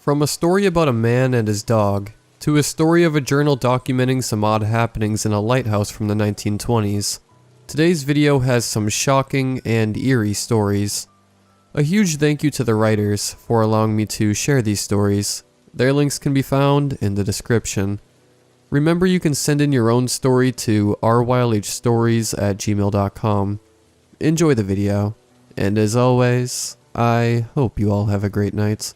From a story about a man and his dog, to a story of a journal documenting some odd happenings in a lighthouse from the 1920s, today's video has some shocking and eerie stories. A huge thank you to the writers for allowing me to share these stories. Their links can be found in the description. Remember, you can send in your own story to rylhstories@gmail.com. Enjoy the video, and as always, I hope you all have a great night.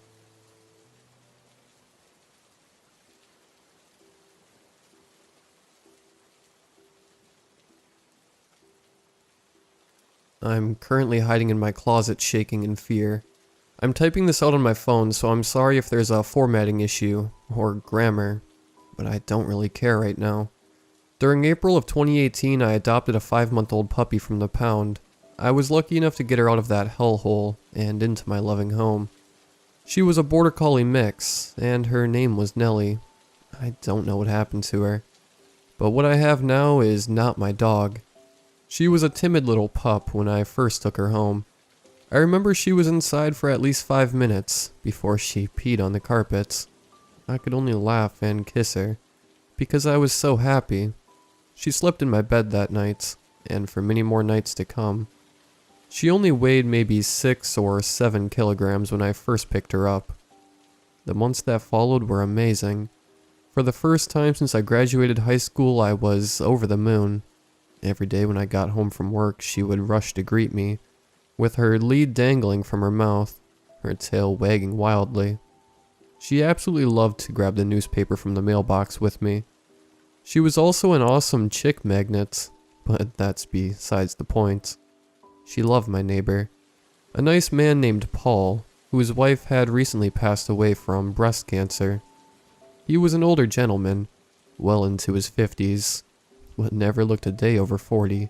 I'm currently hiding in my closet, shaking in fear. I'm typing this out on my phone, so I'm sorry if there's a formatting issue, or grammar, but I don't really care right now. During April of 2018, I adopted a 5-month-old puppy from the pound. I was lucky enough to get her out of that hellhole and into my loving home. She was a border collie mix, and her name was Nellie. I don't know what happened to her, but what I have now is not my dog. She was a timid little pup when I first took her home. I remember she was inside for at least 5 minutes before she peed on the carpets. I could only laugh and kiss her because I was so happy. She slept in my bed that night, and for many more nights to come. She only weighed maybe 6 or 7 kilograms when I first picked her up. The months that followed were amazing. For the first time since I graduated high school, I was over the moon. Every day when I got home from work, she would rush to greet me, with her lead dangling from her mouth, her tail wagging wildly. She absolutely loved to grab the newspaper from the mailbox with me. She was also an awesome chick magnet, but that's besides the point. She loved my neighbor, a nice man named Paul, whose wife had recently passed away from breast cancer. He was an older gentleman, well into his 50s, but never looked a day over 40.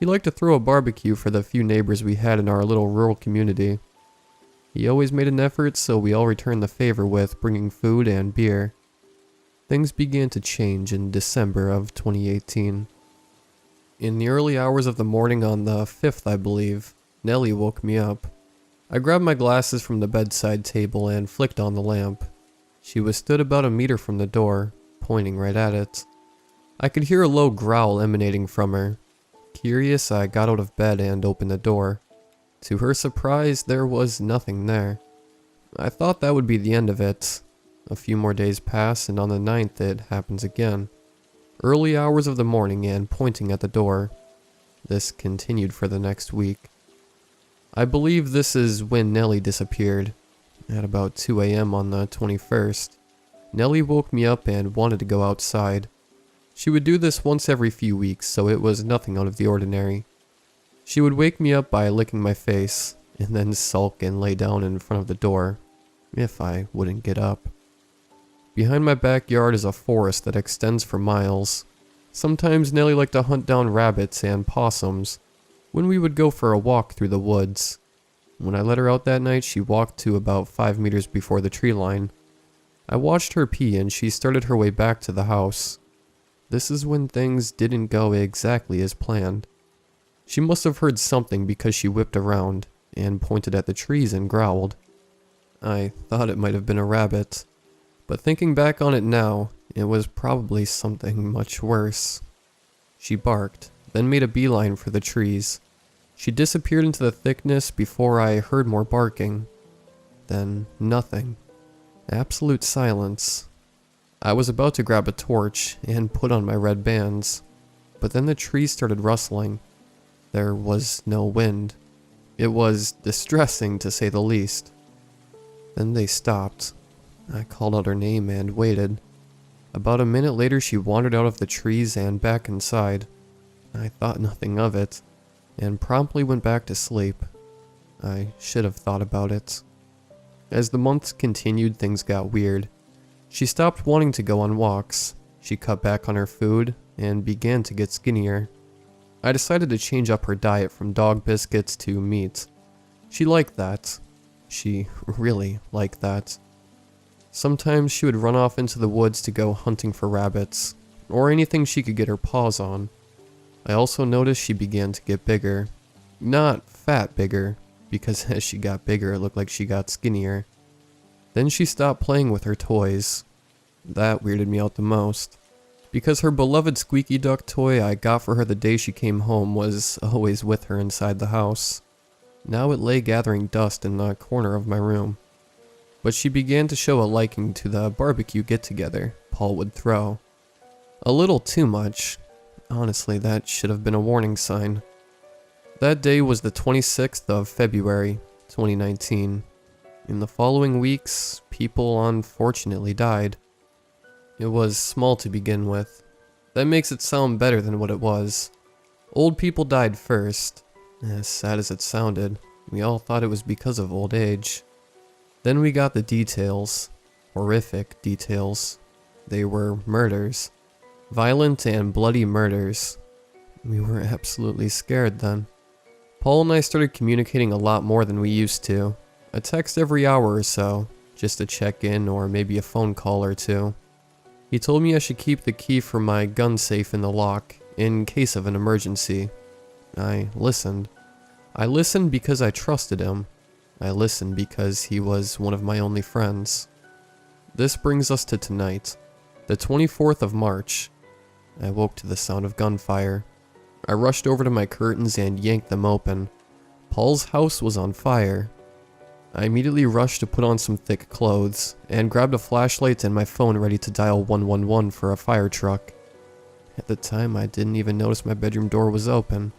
He liked to throw a barbecue for the few neighbors we had in our little rural community. He always made an effort, so we all returned the favor with bringing food and beer. Things began to change in December of 2018. In the early hours of the morning on the 5th, I believe, Nellie woke me up. I grabbed my glasses from the bedside table and flicked on the lamp. She was stood about a meter from the door, pointing right at it. I could hear a low growl emanating from her. Curious, I got out of bed and opened the door. To her surprise, there was nothing there. I thought that would be the end of it. A few more days pass, and on the 9th it happens again. Early hours of the morning and pointing at the door. This continued for the next week. I believe this is when Nellie disappeared. At about 2 a.m. on the 21st, Nellie woke me up and wanted to go outside. She would do this once every few weeks, so it was nothing out of the ordinary. She would wake me up by licking my face, and then sulk and lay down in front of the door, if I wouldn't get up. Behind my backyard is a forest that extends for miles. Sometimes Nellie liked to hunt down rabbits and possums, when we would go for a walk through the woods. When I let her out that night, she walked to about 5 meters before the tree line. I watched her pee, and she started her way back to the house. This is when things didn't go exactly as planned. She must have heard something because she whipped around and pointed at the trees and growled. I thought it might have been a rabbit, but thinking back on it now, it was probably something much worse. She barked, then made a beeline for the trees. She disappeared into the thickness before I heard more barking. Then nothing. Absolute silence. I was about to grab a torch and put on my red bands, but then the trees started rustling. There was no wind. It was distressing, to say the least. Then they stopped. I called out her name and waited. About a minute later, she wandered out of the trees and back inside. I thought nothing of it, and promptly went back to sleep. I should have thought about it. As the months continued, things got weird. She stopped wanting to go on walks. She cut back on her food and began to get skinnier. I decided to change up her diet from dog biscuits to meat. She liked that. She really liked that. Sometimes she would run off into the woods to go hunting for rabbits, or anything she could get her paws on. I also noticed she began to get bigger. Not fat bigger, because as she got bigger it looked like she got skinnier. Then she stopped playing with her toys. That weirded me out the most, because her beloved squeaky duck toy I got for her the day she came home was always with her inside the house. Now it lay gathering dust in the corner of my room. But she began to show a liking to the barbecue get-together Paul would throw. A little too much. Honestly, that should have been a warning sign. That day was the 26th of February, 2019. In the following weeks, people unfortunately died. It was small to begin with. That makes it sound better than what it was. Old people died first. As sad as it sounded, we all thought it was because of old age. Then we got the details. Horrific details. They were murders. Violent and bloody murders. We were absolutely scared then. Paul and I started communicating a lot more than we used to. A text every hour or so, just to check in or maybe a phone call or two. He told me I should keep the key for my gun safe in the lock, in case of an emergency. I listened. I listened because I trusted him. I listened because he was one of my only friends. This brings us to tonight, the 24th of March. I woke to the sound of gunfire. I rushed over to my curtains and yanked them open. Paul's house was on fire. I immediately rushed to put on some thick clothes, and grabbed a flashlight and my phone ready to dial 111 for a fire truck. At the time, I didn't even notice my bedroom door was open,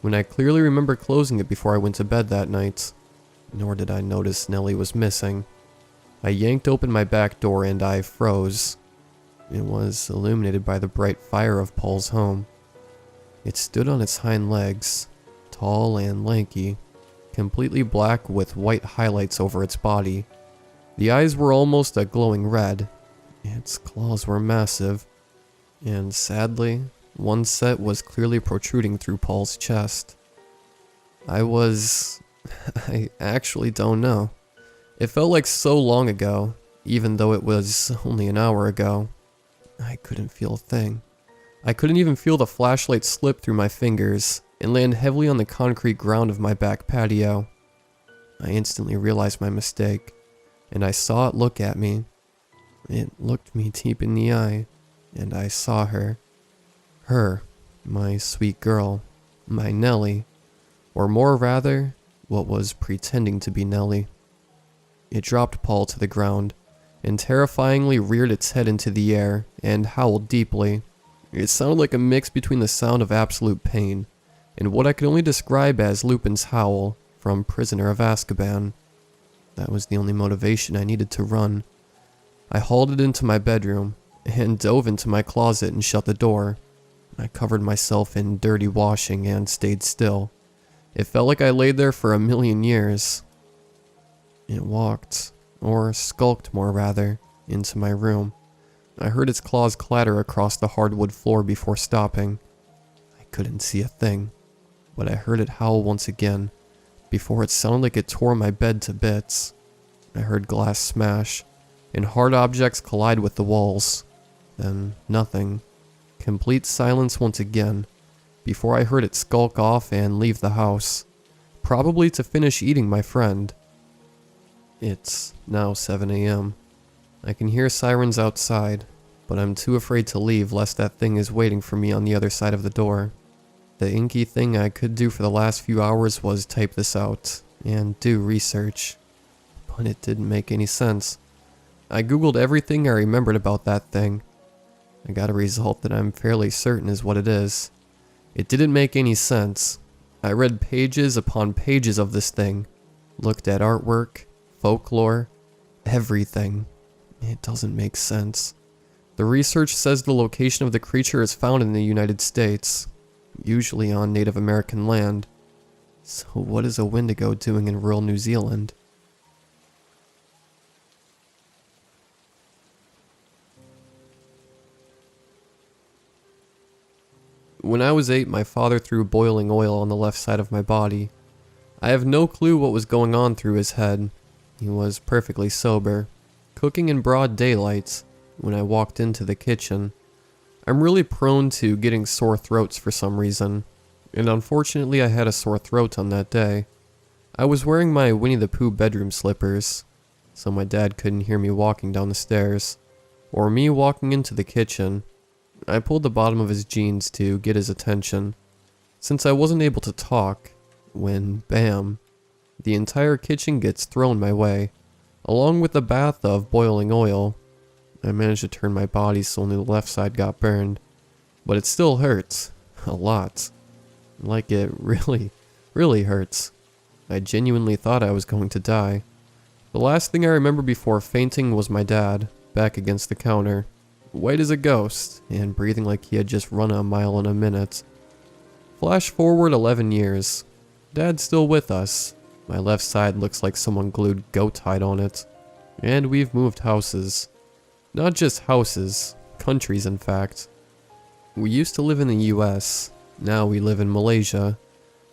when I clearly remember closing it before I went to bed that night. Nor did I notice Nellie was missing. I yanked open my back door and I froze. It was illuminated by the bright fire of Paul's home. It stood on its hind legs, tall and lanky, completely black with white highlights over its body. The eyes were almost a glowing red. Its claws were massive, and sadly, one set was clearly protruding through Paul's chest. I actually don't know. It felt like so long ago, even though it was only an hour ago. I couldn't feel a thing. I couldn't even feel the flashlight slip through my fingers and land heavily on the concrete ground of my back patio. I instantly realized my mistake, and I saw it look at me. It looked me deep in the eye, and I saw her. Her, my sweet girl, my Nellie, or more rather, what was pretending to be Nellie. It dropped Paul to the ground, and terrifyingly reared its head into the air, and howled deeply. It sounded like a mix between the sound of absolute pain and what I could only describe as Lupin's howl from Prisoner of Azkaban. That was the only motivation I needed to run. I hauled it into my bedroom and dove into my closet and shut the door. I covered myself in dirty washing and stayed still. It felt like I laid there for 1,000,000 years. It walked, or skulked more rather, into my room. I heard its claws clatter across the hardwood floor before stopping. I couldn't see a thing, but I heard it howl once again, before it sounded like it tore my bed to bits. I heard glass smash, and hard objects collide with the walls. Then nothing. Complete silence once again, before I heard it skulk off and leave the house, probably to finish eating my friend. It's now 7 a.m. I can hear sirens outside, but I'm too afraid to leave lest that thing is waiting for me on the other side of the door. The inky thing I could do for the last few hours was type this out and do research, but it didn't make any sense. I googled everything I remembered about that thing. I got a result that I'm fairly certain is what it is. It didn't make any sense. I read pages upon pages of this thing, looked at artwork, folklore, everything. It doesn't make sense. The research says the location of the creature is found in the United States, usually on Native American land. So what is a Wendigo doing in rural New Zealand? When I was 8, my father threw boiling oil on the left side of my body. I have no clue what was going on through his head. He was perfectly sober, cooking in broad daylight when I walked into the kitchen. I'm really prone to getting sore throats for some reason, and unfortunately I had a sore throat on that day. I was wearing my Winnie the Pooh bedroom slippers. so my dad couldn't hear me walking down the stairs, or me walking into the kitchen. I pulled the bottom of his jeans to get his attention, since I wasn't able to talk, when bam, the entire kitchen gets thrown my way, along with a bath of boiling oil. I managed to turn my body so only the left side got burned, but it still hurts, a lot. Like it really, really hurts. I genuinely thought I was going to die. The last thing I remember before fainting was my dad, back against the counter, white as a ghost, and breathing like he had just run a mile in a minute. Flash forward 11 years. Dad's still with us. My left side looks like someone glued goat hide on it. And we've moved houses. Not just houses, countries in fact. We used to live in the US, now we live in Malaysia.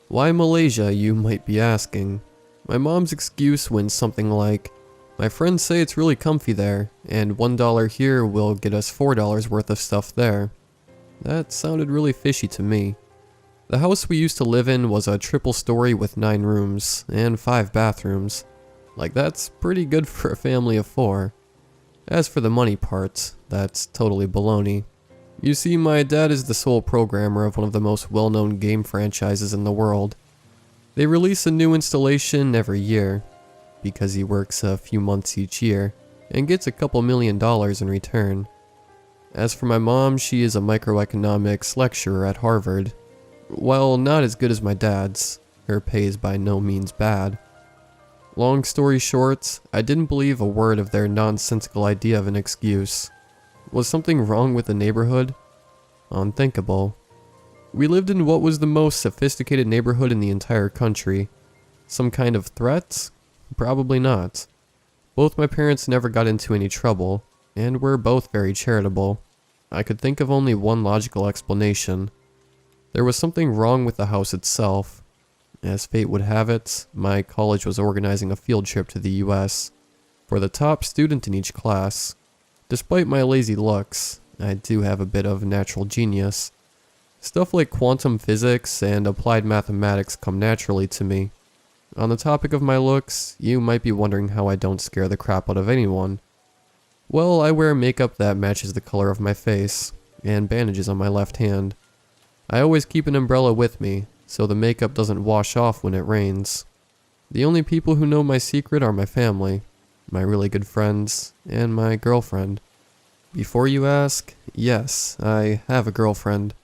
Why Malaysia, you might be asking? My mom's excuse went something like, my friends say it's really comfy there, and $1 here will get us $4 worth of stuff there. That sounded really fishy to me. The house we used to live in was a triple story with 9 rooms, and 5 bathrooms. Like that's pretty good for a family of 4. As for the money part, that's totally baloney. You see, my dad is the sole programmer of one of the most well-known game franchises in the world. They release a new installation every year, because he works a few months each year, and gets a couple $1 million in return. As for my mom, she is a microeconomics lecturer at Harvard. While not as good as my dad's, her pay is by no means bad. Long story short, I didn't believe a word of their nonsensical idea of an excuse. Was something wrong with the neighborhood? Unthinkable. We lived in what was the most sophisticated neighborhood in the entire country. Some kind of threat? Probably not. Both my parents never got into any trouble, and were both very charitable. I could think of only one logical explanation. There was something wrong with the house itself. As fate would have it, my college was organizing a field trip to the US for the top student in each class. Despite my lazy looks, I do have a bit of natural genius. Stuff like quantum physics and applied mathematics come naturally to me. On the topic of my looks, you might be wondering how I don't scare the crap out of anyone. Well, I wear makeup that matches the color of my face, and bandages on my left hand. I always keep an umbrella with me, so the makeup doesn't wash off when it rains. The only people who know my secret are my family, my really good friends, and my girlfriend. Before you ask, yes, I have a girlfriend.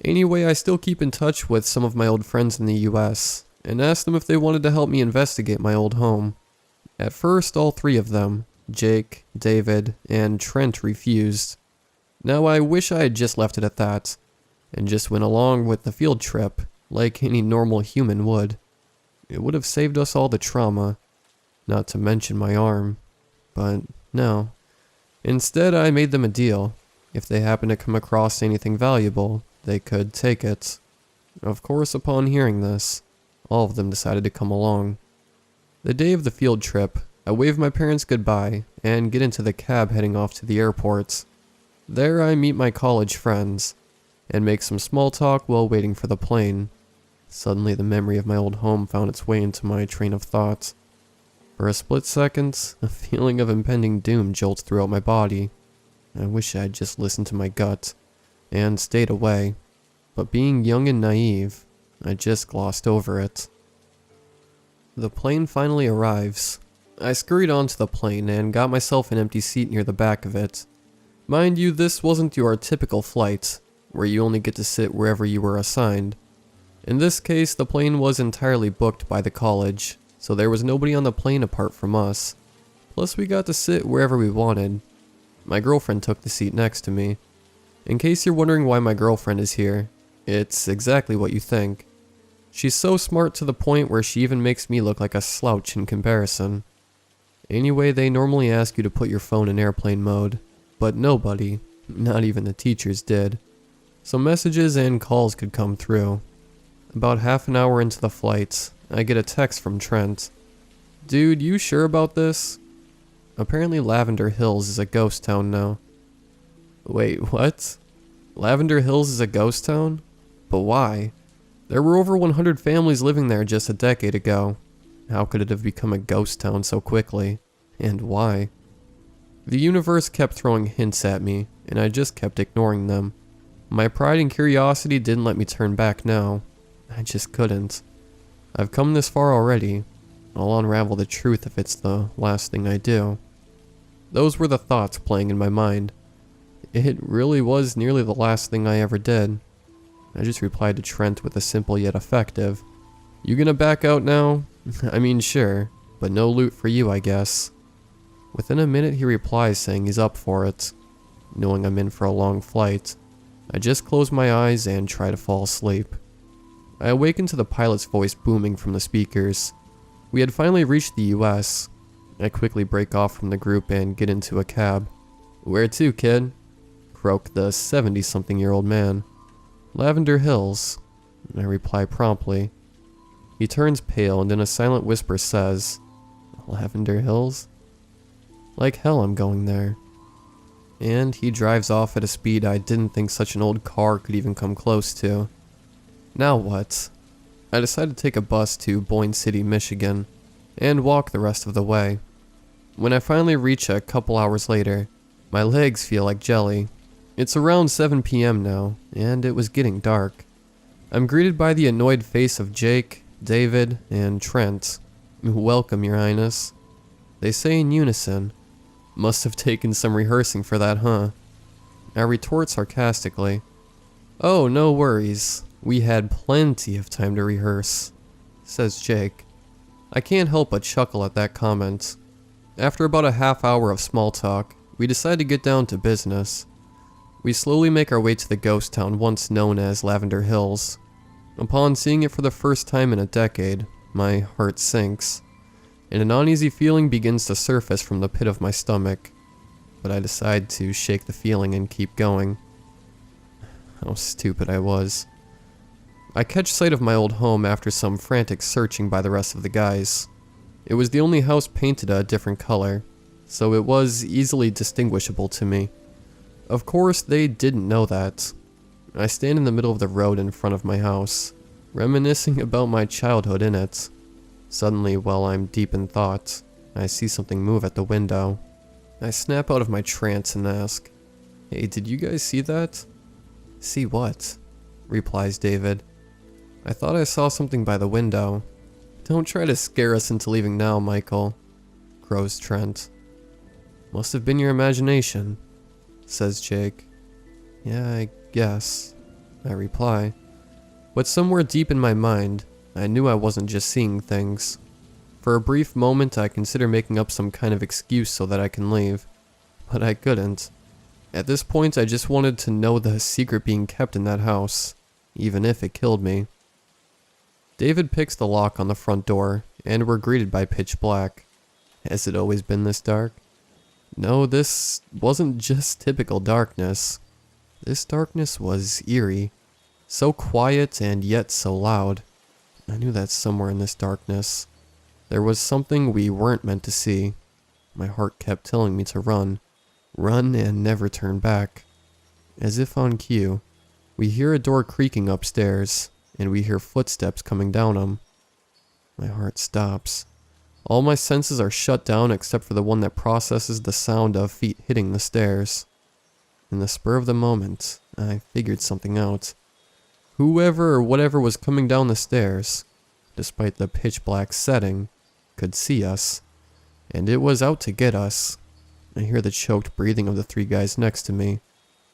Anyway, I still keep in touch with some of my old friends in the US, and asked them if they wanted to help me investigate my old home. At first, all 3 of them, Jake, David, and Trent, refused. Now I wish I had just left it at that, and just went along with the field trip, like any normal human would. It would have saved us all the trauma, not to mention my arm. But no. Instead, I made them a deal. If they happened to come across anything valuable, they could take it. Of course, upon hearing this, all of them decided to come along. The day of the field trip, I wave my parents goodbye and get into the cab heading off to the airport. There I meet my college friends, and make some small talk while waiting for the plane. Suddenly the memory of my old home found its way into my train of thought. For a split second, a feeling of impending doom jolts throughout my body. I wish I had just listened to my gut, and stayed away. But being young and naive, I just glossed over it. The plane finally arrives. I scurried onto the plane and got myself an empty seat near the back of it. Mind you, this wasn't your typical flight, where you only get to sit wherever you were assigned. In this case, the plane was entirely booked by the college, so there was nobody on the plane apart from us. Plus we got to sit wherever we wanted. My girlfriend took the seat next to me. In case you're wondering why my girlfriend is here, it's exactly what you think. She's so smart to the point where she even makes me look like a slouch in comparison. Anyway, they normally ask you to put your phone in airplane mode, but nobody, not even the teachers, did. So messages and calls could come through. About half an hour into the flight, I get a text from Trent. Dude, you sure about this? Apparently Lavender Hills is a ghost town now. Wait, what? Lavender Hills is a ghost town? But why? There were over 100 families living there just a decade ago. How could it have become a ghost town so quickly? And why? The universe kept throwing hints at me, and I just kept ignoring them. My pride and curiosity didn't let me turn back now. I just couldn't. I've come this far already. I'll unravel the truth if it's the last thing I do. Those were the thoughts playing in my mind. It really was nearly the last thing I ever did. I just replied to Trent with a simple yet effective, "You gonna back out now? I mean, sure, but no loot for you, I guess." Within a minute he replies saying he's up for it. Knowing I'm in for a long flight, I just close my eyes and try to fall asleep. I awaken to the pilot's voice booming from the speakers. We had finally reached the US. I quickly break off from the group and get into a cab. "Where to, kid?" croaked the 70-something-year-old man. "Lavender Hills," I reply promptly. He turns pale and in a silent whisper says, "Lavender Hills? Like hell I'm going there." And he drives off at a speed I didn't think such an old car could even come close to. Now what? I decide to take a bus to Boyne City, Michigan, and walk the rest of the way. When I finally reach a couple hours later, my legs feel like jelly. It's around 7 p.m. now, and it was getting dark. I'm greeted by the annoyed face of Jake, David, and Trent. "Welcome, Your Highness," they say in unison. Must have taken some rehearsing for that, huh? I retort sarcastically, "Oh, no worries. We had plenty of time to rehearse," says Jake. I can't help but chuckle at that comment. After about a half hour of small talk, we decide to get down to business. We slowly make our way to the ghost town once known as Lavender Hills. Upon seeing it for the first time in a decade, my heart sinks, and an uneasy feeling begins to surface from the pit of my stomach. But I decide to shake the feeling and keep going. How stupid I was. I catch sight of my old home after some frantic searching by the rest of the guys. It was the only house painted a different color, so it was easily distinguishable to me. Of course, they didn't know that. I stand in the middle of the road in front of my house, reminiscing about my childhood in it. Suddenly, while I'm deep in thought, I see something move at the window. I snap out of my trance and ask, "Hey, did you guys see that?" "See what?" replies David. "I thought I saw something by the window." "Don't try to scare us into leaving now, Michael," crows Trent. "Must have been your imagination," says Jake. "Yeah, I guess," I reply. But somewhere deep in my mind, I knew I wasn't just seeing things. For a brief moment, I consider making up some kind of excuse so that I can leave. But I couldn't. At this point, I just wanted to know the secret being kept in that house, even if it killed me. David picks the lock on the front door, and we're greeted by pitch black. Has it always been this dark? No, this wasn't just typical darkness. This darkness was eerie. So quiet and yet so loud. I knew that somewhere in this darkness, there was something we weren't meant to see. My heart kept telling me to run. Run and never turn back. As if on cue, we hear a door creaking upstairs, and we hear footsteps coming down them. My heart stops. All my senses are shut down except for the one that processes the sound of feet hitting the stairs. In the spur of the moment, I figured something out. Whoever or whatever was coming down the stairs, despite the pitch black setting, could see us, and it was out to get us. I hear the choked breathing of the three guys next to me.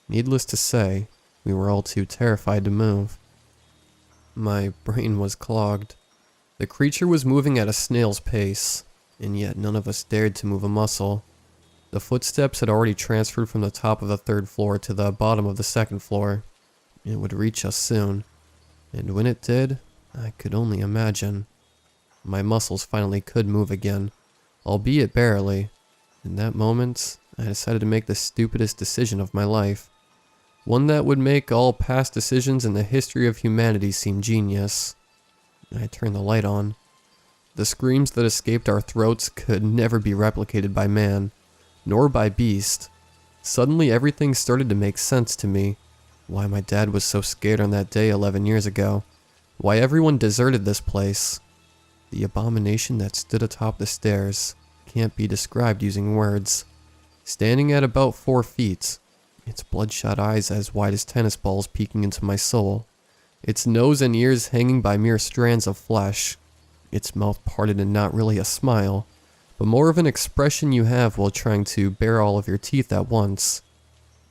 Needless to say, we were all too terrified to move. My brain was clogged. The creature was moving at a snail's pace, and yet none of us dared to move a muscle. The footsteps had already transferred from the top of the third floor to the bottom of the second floor. It would reach us soon, and when it did, I could only imagine. My muscles finally could move again, albeit barely. In that moment, I decided to make the stupidest decision of my life. One that would make all past decisions in the history of humanity seem genius. I turned the light on. The screams that escaped our throats could never be replicated by man, nor by beast. Suddenly everything started to make sense to me. Why my dad was so scared on that day 11 years ago. Why everyone deserted this place. The abomination that stood atop the stairs can't be described using words. Standing at about 4 feet, its bloodshot eyes as wide as tennis balls peeking into my soul, its nose and ears hanging by mere strands of flesh, its mouth parted and not really a smile, but more of an expression you have while trying to bare all of your teeth at once.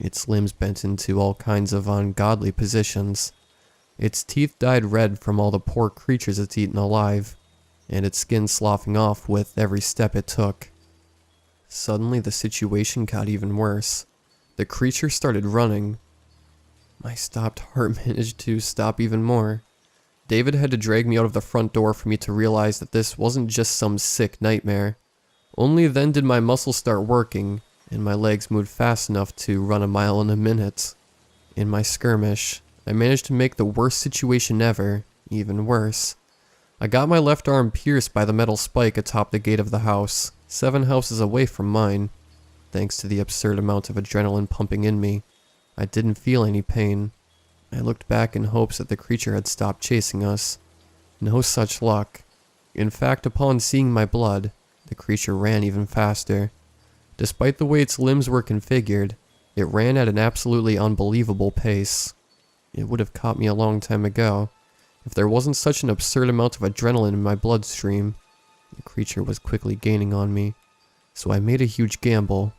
Its limbs bent into all kinds of ungodly positions. Its teeth dyed red from all the poor creatures it's eaten alive, and its skin sloughing off with every step it took. Suddenly the situation got even worse. The creature started running. My stopped heart managed to stop even more. David had to drag me out of the front door for me to realize that this wasn't just some sick nightmare. Only then did my muscles start working, and my legs moved fast enough to run a mile in a minute. In my skirmish, I managed to make the worst situation ever even worse. I got my left arm pierced by the metal spike atop the gate of the house, 7 houses away from mine. Thanks to the absurd amount of adrenaline pumping in me, I didn't feel any pain. I looked back in hopes that the creature had stopped chasing us. No such luck. In fact, upon seeing my blood, the creature ran even faster. Despite the way its limbs were configured, it ran at an absolutely unbelievable pace. It would have caught me a long time ago, if there wasn't such an absurd amount of adrenaline in my bloodstream. The creature was quickly gaining on me, so I made a huge gamble.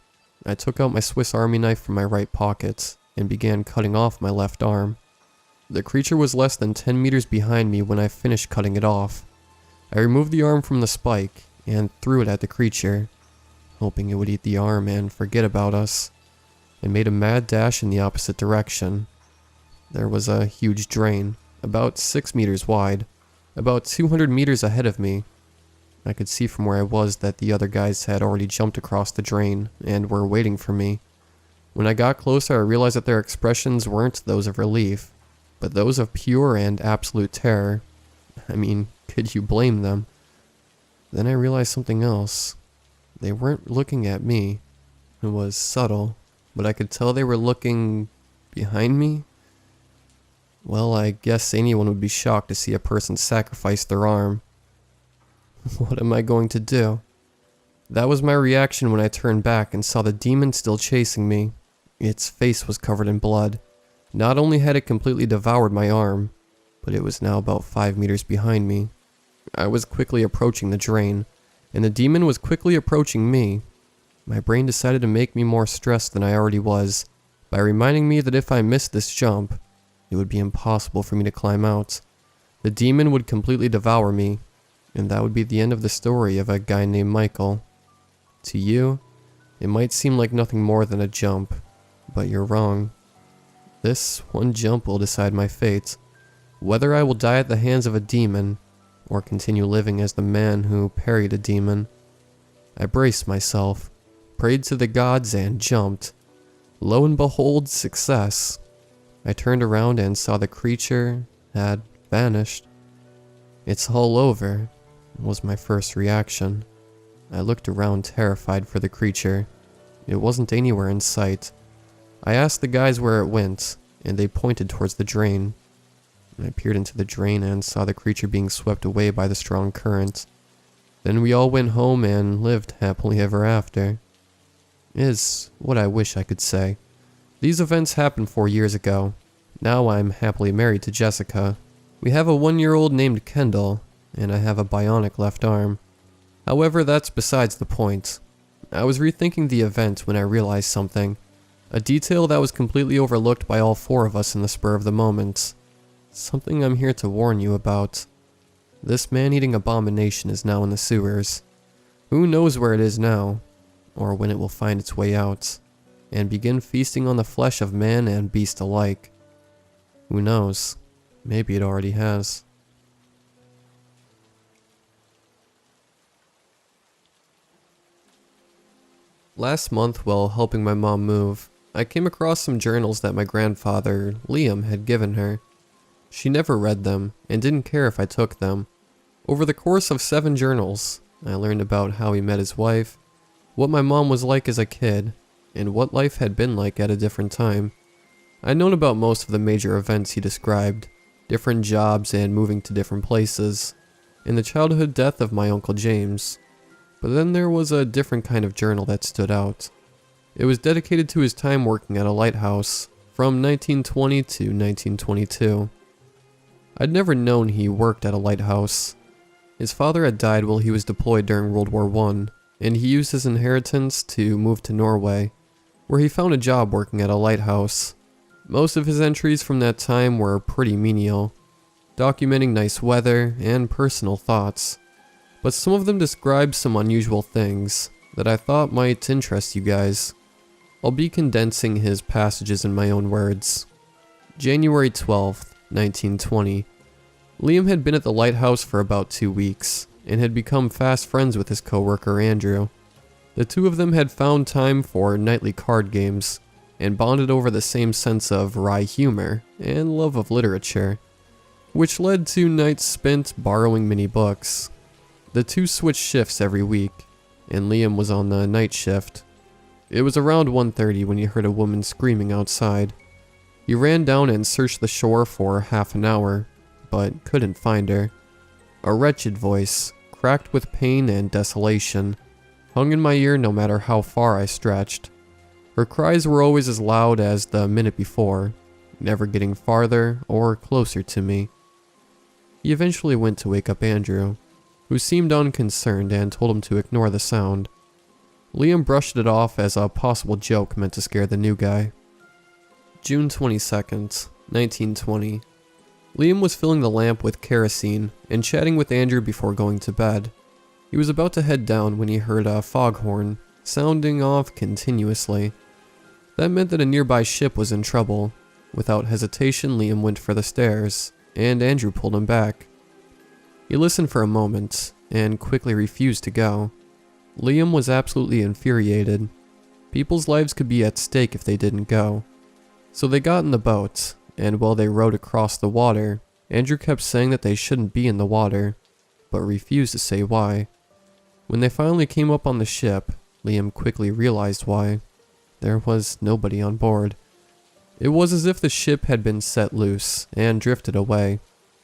I took out my Swiss Army knife from my right pocket and began cutting off my left arm. The creature was less than 10 meters behind me when I finished cutting it off. I removed the arm from the spike and threw it at the creature, hoping it would eat the arm and forget about us, and made a mad dash in the opposite direction. There was a huge drain, about 6 meters wide, about 200 meters ahead of me. I could see from where I was that the other guys had already jumped across the drain and were waiting for me. When I got closer, I realized that their expressions weren't those of relief, but those of pure and absolute terror. I mean, could you blame them? Then I realized something else. They weren't looking at me. It was subtle, but I could tell they were looking behind me. Well, I guess anyone would be shocked to see a person sacrifice their arm. What am I going to do? That was my reaction when I turned back and saw the demon still chasing me. Its face was covered in blood. Not only had it completely devoured my arm, but it was now about 5 meters behind me. I was quickly approaching the drain, and the demon was quickly approaching me. My brain decided to make me more stressed than I already was, by reminding me that if I missed this jump, it would be impossible for me to climb out. The demon would completely devour me, and that would be the end of the story of a guy named Michael. To you, it might seem like nothing more than a jump, but you're wrong. This one jump will decide my fate, whether I will die at the hands of a demon, or continue living as the man who parried a demon. I braced myself, prayed to the gods, and jumped. Lo and behold, success. I turned around and saw the creature had vanished. It's all over, was my first reaction. I looked around terrified for the creature. It wasn't anywhere in sight. I asked the guys where it went, and they pointed towards the drain. I peered into the drain and saw the creature being swept away by the strong current. Then we all went home and lived happily ever after. Is what I wish I could say. These events happened 4 years ago. Now I'm happily married to Jessica. We have a 1-year-old named Kendall, and I have a bionic left arm. However, that's besides the point. I was rethinking the event when I realized something. A detail that was completely overlooked by all 4 of us in the spur of the moment. Something I'm here to warn you about. This man-eating abomination is now in the sewers. Who knows where it is now, or when it will find its way out, and begin feasting on the flesh of man and beast alike. Who knows? Maybe it already has. Last month, while helping my mom move, I came across some journals that my grandfather, Liam, had given her. She never read them, and didn't care if I took them. Over the course of 7 journals, I learned about how he met his wife, what my mom was like as a kid, and what life had been like at a different time. I'd known about most of the major events he described, different jobs and moving to different places, and the childhood death of my Uncle James. But then there was a different kind of journal that stood out. It was dedicated to his time working at a lighthouse from 1920 to 1922. I'd never known he worked at a lighthouse. His father had died while he was deployed during World War I, and he used his inheritance to move to Norway, where he found a job working at a lighthouse. Most of his entries from that time were pretty menial, documenting nice weather and personal thoughts, but some of them described some unusual things that I thought might interest you guys. I'll be condensing his passages in my own words. January 12th, 1920. Liam had been at the lighthouse for about 2 weeks, and had become fast friends with his coworker Andrew. The two of them had found time for nightly card games, and bonded over the same sense of wry humor and love of literature, which led to nights spent borrowing mini books. The two switched shifts every week, and Liam was on the night shift. It was around 1:30 when he heard a woman screaming outside. He ran down and searched the shore for half an hour, but couldn't find her. A wretched voice, cracked with pain and desolation, hung in my ear no matter how far I stretched. Her cries were always as loud as the minute before, never getting farther or closer to me. He eventually went to wake up Andrew, who seemed unconcerned, and told him to ignore the sound. Liam brushed it off as a possible joke meant to scare the new guy. June 22nd, 1920. Liam was filling the lamp with kerosene and chatting with Andrew before going to bed. He was about to head down when he heard a foghorn sounding off continuously. That meant that a nearby ship was in trouble. Without hesitation, Liam went for the stairs, and Andrew pulled him back. He listened for a moment, and quickly refused to go. Liam was absolutely infuriated. People's lives could be at stake if they didn't go. So they got in the boat, and while they rowed across the water, Andrew kept saying that they shouldn't be in the water, but refused to say why. When they finally came up on the ship, Liam quickly realized why. There was nobody on board. It was as if the ship had been set loose and drifted away.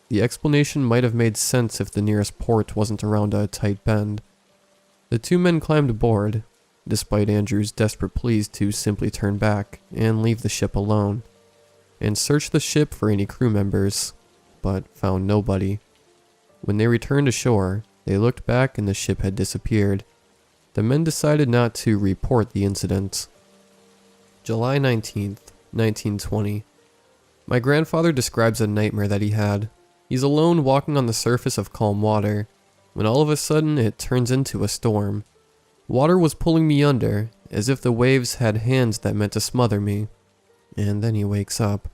The explanation might have made sense if the nearest port wasn't around a tight bend. The two men climbed aboard, despite Andrew's desperate pleas to simply turn back and leave the ship alone, and searched the ship for any crew members, but found nobody. When they returned ashore, they looked back and the ship had disappeared. The men decided not to report the incident. July 19th, 1920. My grandfather describes a nightmare that he had. He's alone walking on the surface of calm water, when all of a sudden it turns into a storm. Water was pulling me under, as if the waves had hands that meant to smother me. And then he wakes up.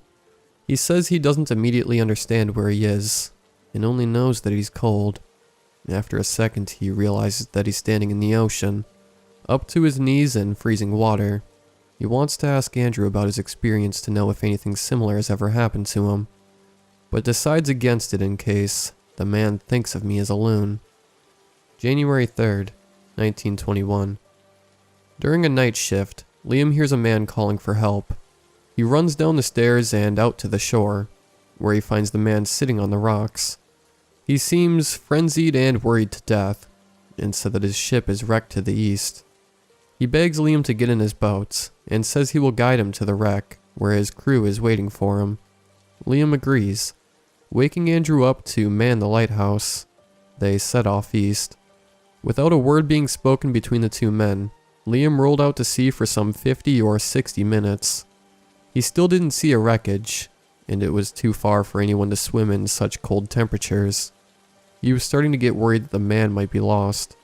He says he doesn't immediately understand where he is, and only knows that he's cold. After a second, he realizes that he's standing in the ocean, up to his knees in freezing water. He wants to ask Andrew about his experience to know if anything similar has ever happened to him, but decides against it in case the man thinks of me as a loon. January 3rd, 1921. During a night shift, Liam hears a man calling for help. He runs down the stairs and out to the shore, where he finds the man sitting on the rocks. He seems frenzied and worried to death, and said that his ship is wrecked to the east. He begs Liam to get in his boat, and says he will guide him to the wreck, where his crew is waiting for him. Liam agrees, waking Andrew up to man the lighthouse. They set off east. Without a word being spoken between the two men, Liam rolled out to sea for some 50 or 60 minutes. He still didn't see a wreckage, and it was too far for anyone to swim in such cold temperatures. He was starting to get worried that the man might be lost.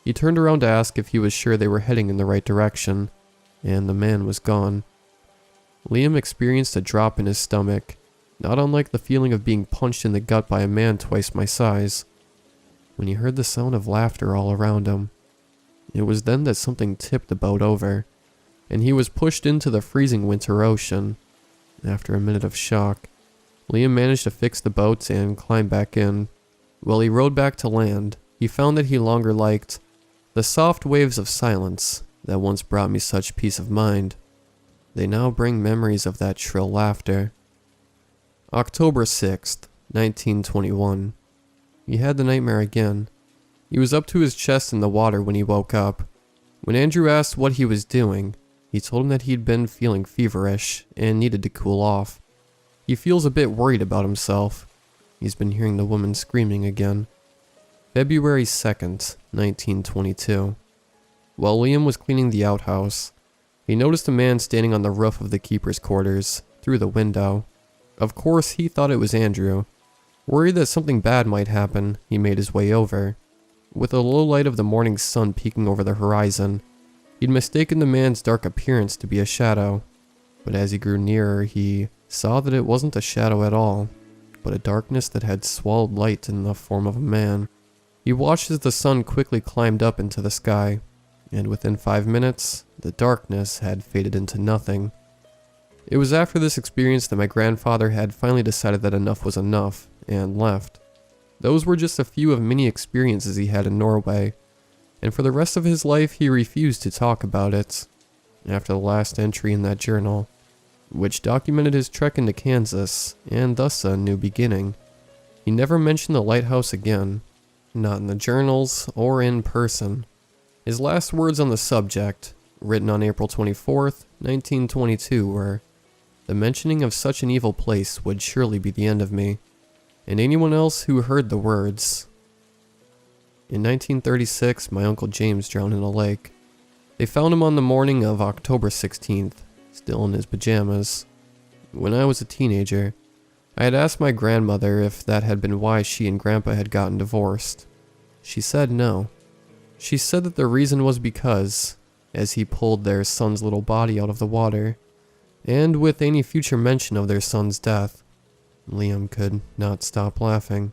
He turned around to ask if he was sure they were heading in the right direction, and the man was gone. Liam experienced a drop in his stomach, not unlike the feeling of being punched in the gut by a man twice my size, when he heard the sound of laughter all around him. It was then that something tipped the boat over, and he was pushed into the freezing winter ocean. After a minute of shock, Liam managed to fix the boat and climb back in. While he rowed back to land, he found that he longer liked the soft waves of silence that once brought me such peace of mind. They now bring memories of that shrill laughter. October 6th, 1921. He had the nightmare again. He was up to his chest in the water when he woke up. When Andrew asked what he was doing, he told him that he'd been feeling feverish and needed to cool off. He feels a bit worried about himself. He's been hearing the woman screaming again. February 2nd, 1922. While Liam was cleaning the outhouse, he noticed a man standing on the roof of the keeper's quarters, through the window. Of course, he thought it was Andrew. Worried that something bad might happen, he made his way over. With the low light of the morning sun peeking over the horizon, he'd mistaken the man's dark appearance to be a shadow. But as he grew nearer, he saw that it wasn't a shadow at all, but a darkness that had swallowed light in the form of a man. He watched as the sun quickly climbed up into the sky, and within 5 minutes, the darkness had faded into nothing. It was after this experience that my grandfather had finally decided that enough was enough, and left. Those were just a few of many experiences he had in Norway, and for the rest of his life he refused to talk about it. After the last entry in that journal, which documented his trek into Kansas, and thus a new beginning, he never mentioned the lighthouse again, not in the journals or in person. His last words on the subject, written on April 24th, 1922, were, "The mentioning of such an evil place would surely be the end of me, and anyone else who heard the words." In 1936, my Uncle James drowned in a lake. They found him on the morning of October 16th, still in his pajamas. When I was a teenager, I had asked my grandmother if that had been why she and Grandpa had gotten divorced. She said no. She said that the reason was because, as he pulled their son's little body out of the water, and with any future mention of their son's death, Liam could not stop laughing.